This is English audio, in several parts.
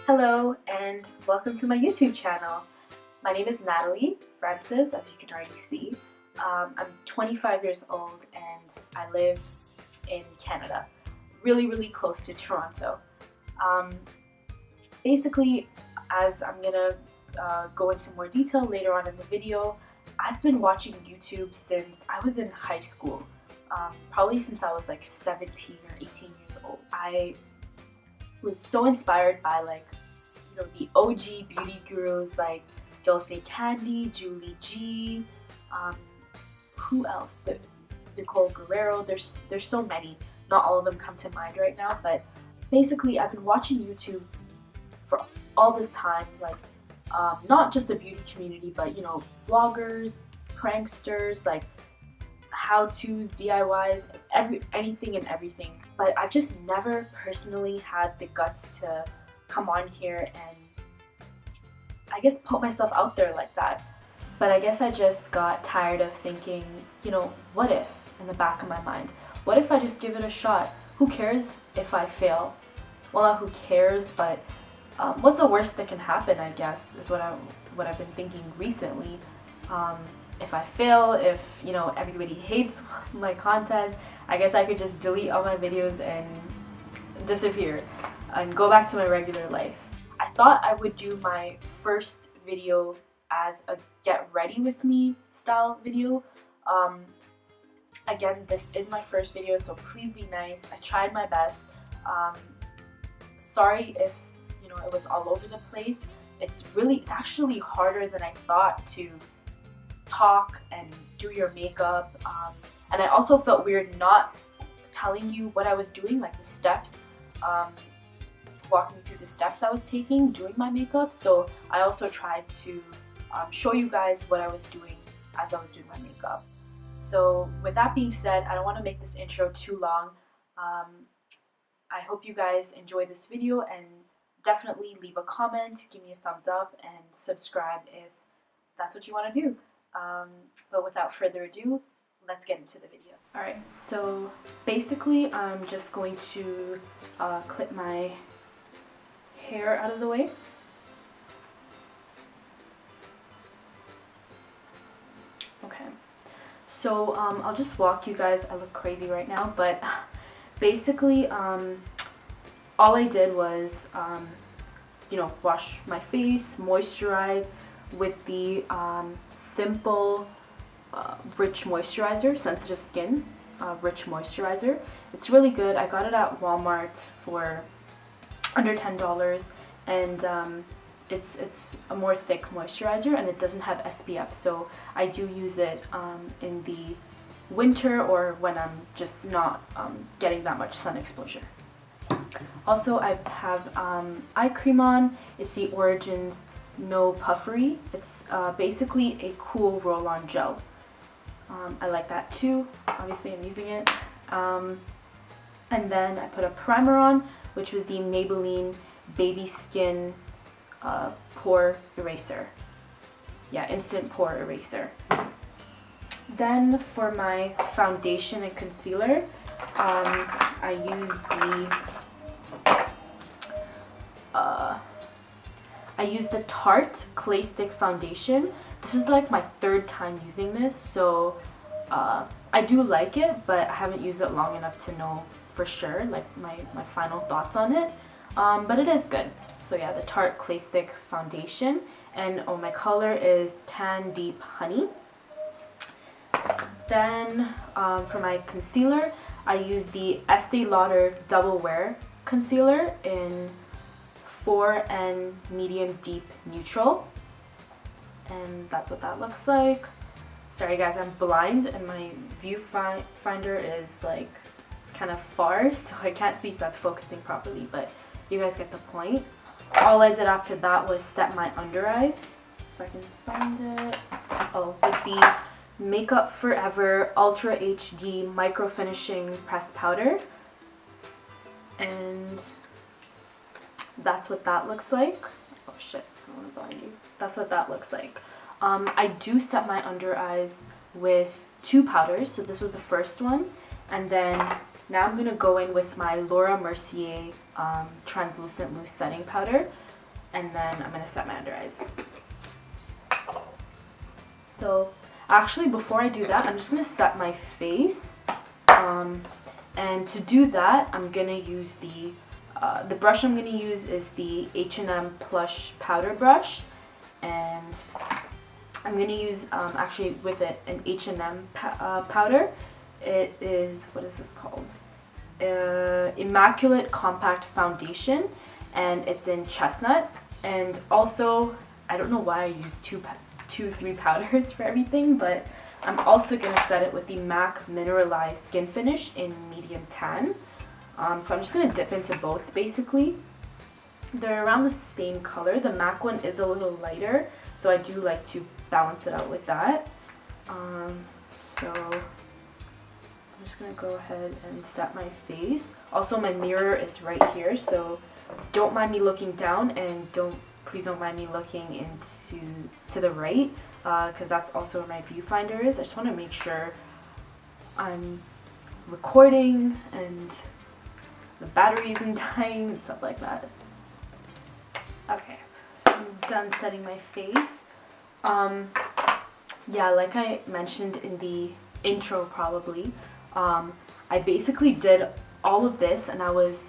Hello and welcome to my YouTube channel. My name is Natalie Francis, as you can already see. I'm 25 years old and I live in Canada, really close to Toronto. Basically, as I'm gonna go into more detail later on in the video, I've been watching YouTube since I was in high school, probably since I was like 17 or 18 years old. I was so inspired by the OG beauty gurus like Dulce Candy, Julie G, who else? Nicole Guerrero. There's so many. Not all of them come to mind right now, but basically I've been watching YouTube for all this time, not just the beauty community, but vloggers, pranksters, like how-tos, DIYs, anything and everything. But I've just never personally had the guts to come on here and I guess put myself out there like that. But I guess I just got tired of thinking, what if, in the back of my mind? What if I just give it a shot? Who cares if I fail? Well, not who cares, but what's the worst that can happen, I guess, is what I've been thinking recently. If I fail, if everybody hates my content, I guess I could just delete all my videos and disappear and go back to my regular life. I thought I would do my first video as a get ready with me style video. Again, this is my first video, so please be nice. I tried my best. Sorry if it was all over the place. It's actually harder than I thought to talk and do your makeup, and I also felt weird not telling you what I was doing, like the steps, walking through the steps I was taking doing my makeup. So I also tried to show you guys what I was doing as I was doing my makeup. So with that being said, I don't want to make this intro too long. I hope you guys enjoy this video, and definitely leave a comment, give me a thumbs up, and subscribe if that's what you want to do. But without further ado, let's get into the video. Alright, so basically I'm just going to clip my hair out of the way. Okay, so I'll just walk you guys. I look crazy right now, but basically all I did was wash my face, moisturize with the simple rich moisturizer, sensitive skin rich moisturizer. It's really good. I got it at Walmart for under $10, and it's a more thick moisturizer, and it doesn't have SPF, so I do use it in the winter or when I'm just not getting that much sun exposure. Also, I have eye cream on. It's the Origins No Puffery. It's basically a cool roll-on gel. I like that too. Obviously, I'm using it. And then I put a primer on, which was the Maybelline Baby Skin Pore Eraser. Yeah, Instant Pore Eraser. Then for my foundation and concealer, I use the Tarte Clay Stick Foundation. This is like my third time using this, so I do like it, but I haven't used it long enough to know for sure, like my final thoughts on it. But it is good. So yeah, the Tarte Clay Stick Foundation, and my color is Tan Deep Honey. Then for my concealer, I use the Estee Lauder Double Wear Concealer in 4 and Medium Deep Neutral. And that's what that looks like. Sorry guys, I'm blind and my viewfinder is like kind of far, so I can't see if that's focusing properly, but you guys get the point. All I did after that was set my under eyes. If I can find it. Oh, with the Makeup Forever Ultra HD Micro Finishing Pressed Powder. And that's what that looks like. Oh shit, I don't want to blind you. That's what that looks like. I do set my under eyes with 2 powders. So this was the first one, and then Now I'm going to go in with my Laura Mercier translucent loose setting powder, and then I'm going to set my under eyes. So actually, before I do that, I'm just going to set my face. And to do that, I'm going to use the brush I'm going to use is the H&M Plush Powder Brush. And I'm going to use, actually with it, an H&M powder. It is, what is this called? Immaculate Compact Foundation. And it's in chestnut. And also, I don't know why I use three powders for everything, but I'm also going to set it with the MAC Mineralized Skin Finish in medium tan. So I'm just going to dip into both basically. They're around the same color. The MAC one is a little lighter, so I do like to balance it out with that. So I'm just going to go ahead and set my face. Also, my mirror is right here, so don't mind me looking down, and please don't mind me looking to the right, because that's also where my viewfinder is. I just want to make sure I'm recording and the battery isn't dying and stuff like that. Okay, so I'm done setting my face. Yeah, like I mentioned in the intro probably, I basically did all of this and I was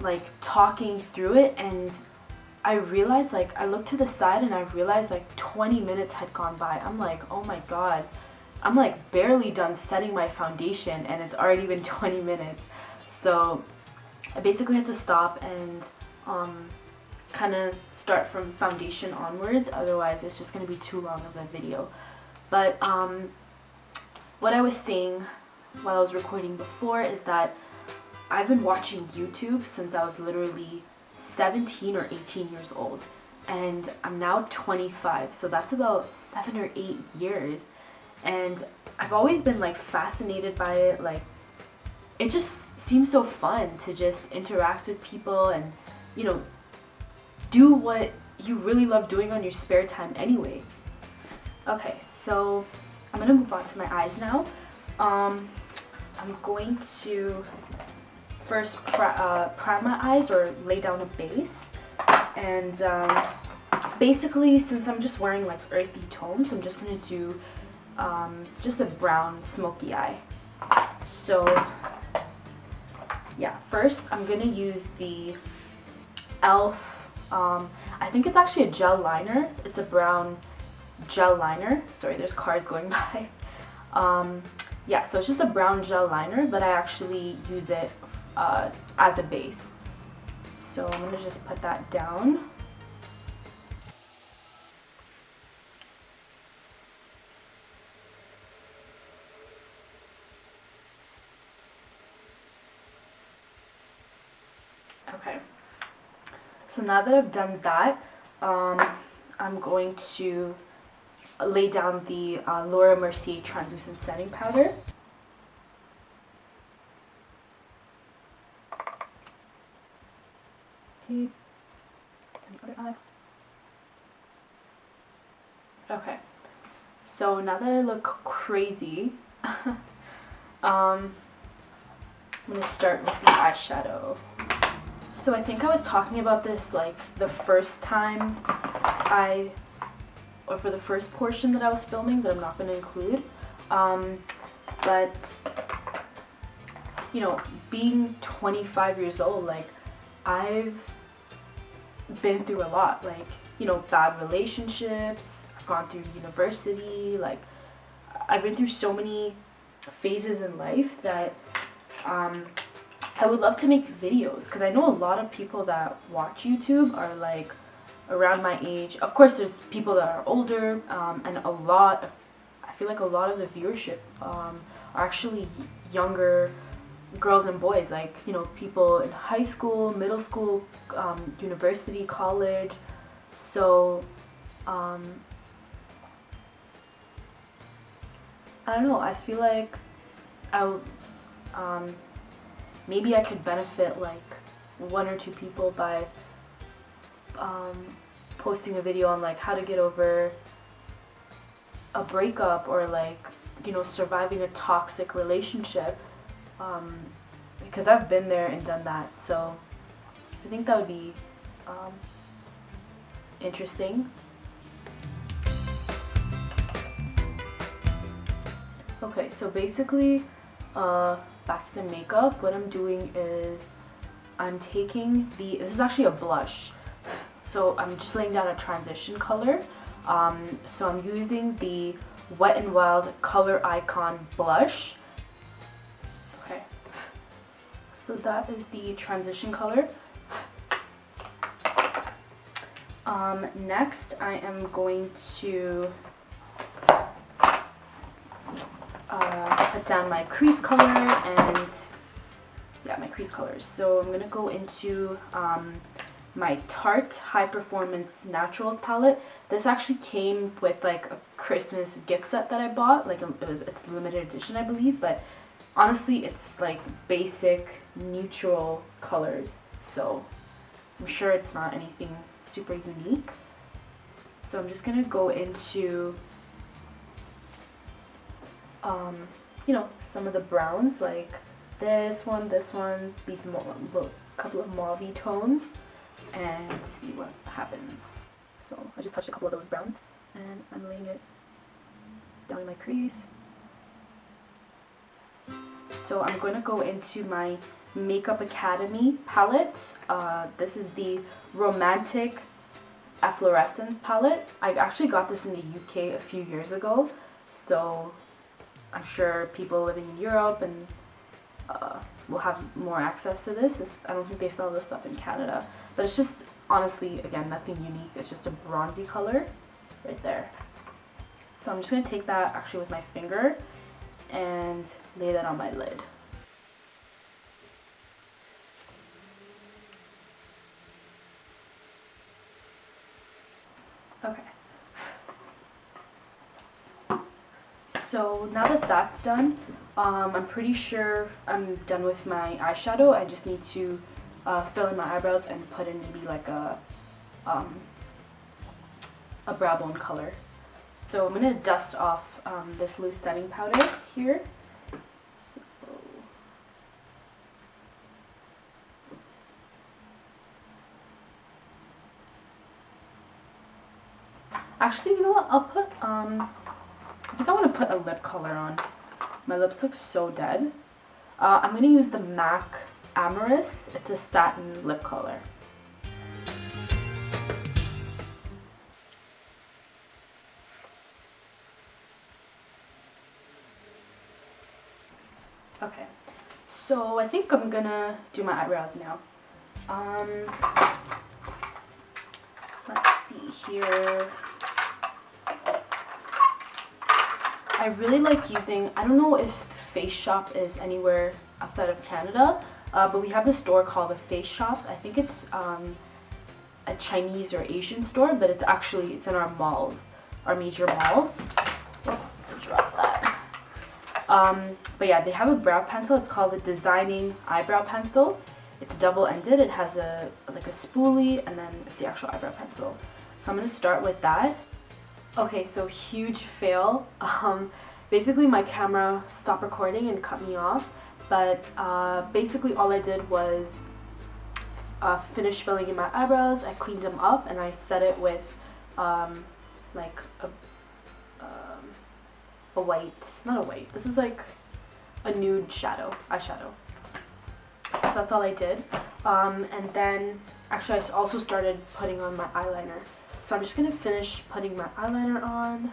like talking through it, and I realized, like, I looked to the side and I realized like 20 minutes had gone by. I'm like, oh my god, I'm like barely done setting my foundation and it's already been 20 minutes. So I basically had to stop and kind of start from foundation onwards, otherwise it's just going to be too long of a video. But what I was saying while I was recording before is that I've been watching YouTube since I was literally 17 or 18 years old, and I'm now 25, so that's about 7 or 8 years, and I've always been like fascinated by it. Like, it just seems so fun to just interact with people and, you know, do what you really love doing on your spare time anyway. Okay, so I'm gonna move on to my eyes now. I'm going to first prime my eyes, or lay down a base, and basically, since I'm just wearing like earthy tones, I'm just gonna do just a brown smoky eye. So yeah, first I'm gonna use the e.l.f. I think it's actually a gel liner. It's a brown gel liner. Sorry, there's cars going by. Yeah, so it's just a brown gel liner, but I actually use it as a base. So I'm gonna just put that down. Okay, so now that I've done that, I'm going to lay down the Laura Mercier translucent setting powder. Okay, so now that I look crazy, I'm gonna start with the eyeshadow. So I think I was talking about this like the first time or for the first portion that I was filming, that I'm not gonna include. But you know, being 25 years old, like, I've been through a lot, like, you know, bad relationships, I've gone through university, like, I've been through so many phases in life that I would love to make videos, because I know a lot of people that watch YouTube are like around my age. Of course there's people that are older, and I feel like a lot of the viewership are actually younger girls and boys, like, you know, people in high school, middle school, university, college. So I don't know, I feel like maybe I could benefit like 1 or 2 people by posting a video on like how to get over a breakup, or like, you know, surviving a toxic relationship. because I've been there and done that, so I think that would be interesting. Okay, so basically, back to the makeup, what I'm doing is I'm taking this is actually a blush, so I'm just laying down a transition color. So I'm using the Wet n Wild Color Icon blush. Okay, so that is the transition color. Next I am going to put down my crease color and my crease colors. So I'm gonna go into my Tarte High Performance Naturals palette. This actually came with like a Christmas gift set that I bought. Like it's limited edition, I believe, but honestly, it's like basic neutral colors. So I'm sure it's not anything super unique. So I'm just gonna go into you know, some of the browns, like this one, these couple of mauve tones, and see what happens. So I just touched a couple of those browns, and I'm laying it down in my crease. So I'm going to go into my Makeup Academy palette. This is the Romantic Efflorescence palette. I actually got this in the UK a few years ago, so I'm sure people living in Europe and will have more access to this. I don't think they sell this stuff in Canada, but it's just honestly, again, nothing unique. It's just a bronzy color right there. So I'm just going to take that actually with my finger and lay that on my lid. Okay. So now that that's done, I'm pretty sure I'm done with my eyeshadow. I just need to fill in my eyebrows and put in maybe like a brow bone color. So I'm going to dust off this loose setting powder here. Actually, you know what? I'll put I think I want to put a lip color on. My lips look so dead. I'm going to use the MAC Amorous. It's a satin lip color. Okay, so I think I'm going to do my eyebrows now. Let's see here. I really like using, I don't know if Face Shop is anywhere outside of Canada, but we have this store called the Face Shop. I think it's a Chinese or Asian store, but it's in our malls, our major malls. Oh, drop that. But yeah, they have a brow pencil. It's called the Designing Eyebrow Pencil. It's double-ended. It has like a spoolie, and then it's the actual eyebrow pencil. So I'm going to start with that. Okay, so huge fail. Basically my camera stopped recording and cut me off, but basically all I did was finish filling in my eyebrows. I cleaned them up and I set it with like a white, not a white, this is like a nude eyeshadow. That's all I did. And then actually I also started putting on my eyeliner. So I'm just going to finish putting my eyeliner on.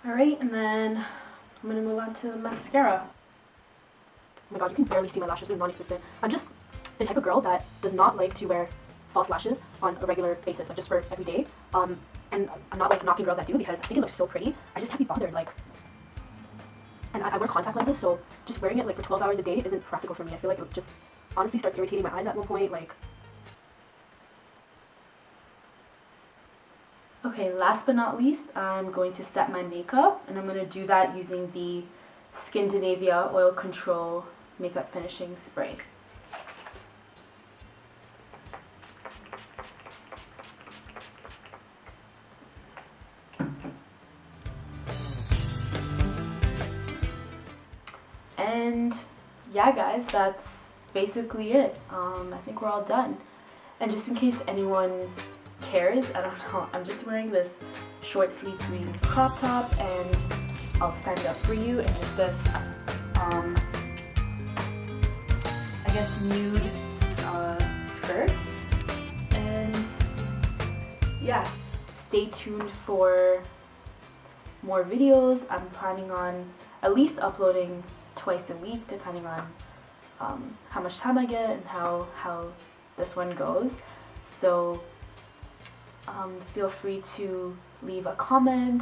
Alright, and then I'm going to move on to mascara. Oh my god, you can barely see my lashes, they're non-existent. I'm just the type of girl that does not like to wear false lashes on a regular basis, like just for every day. And I'm not like knocking girls that do, because I think it looks so pretty. I just can't be bothered, like, and I wear contact lenses, so just wearing it like for 12 hours a day isn't practical for me. I feel like it just honestly starts irritating my eyes at one point, like. Okay, last but not least, I'm going to set my makeup, and I'm going to do that using the Scandinavia Oil Control Makeup Finishing Spray. And yeah guys, that's basically it. I think we're all done. And just in case anyone cares, I don't know, I'm just wearing this short sleeve green crop top, and I'll stand up for you, and just this I guess nude skirt. And yeah, stay tuned for more videos. I'm planning on at least uploading twice a week, depending on how much time I get and how this one goes. So feel free to leave a comment,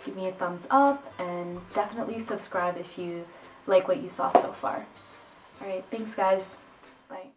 give me a thumbs up, and definitely subscribe if you like what you saw so far. Alright, thanks guys. Bye.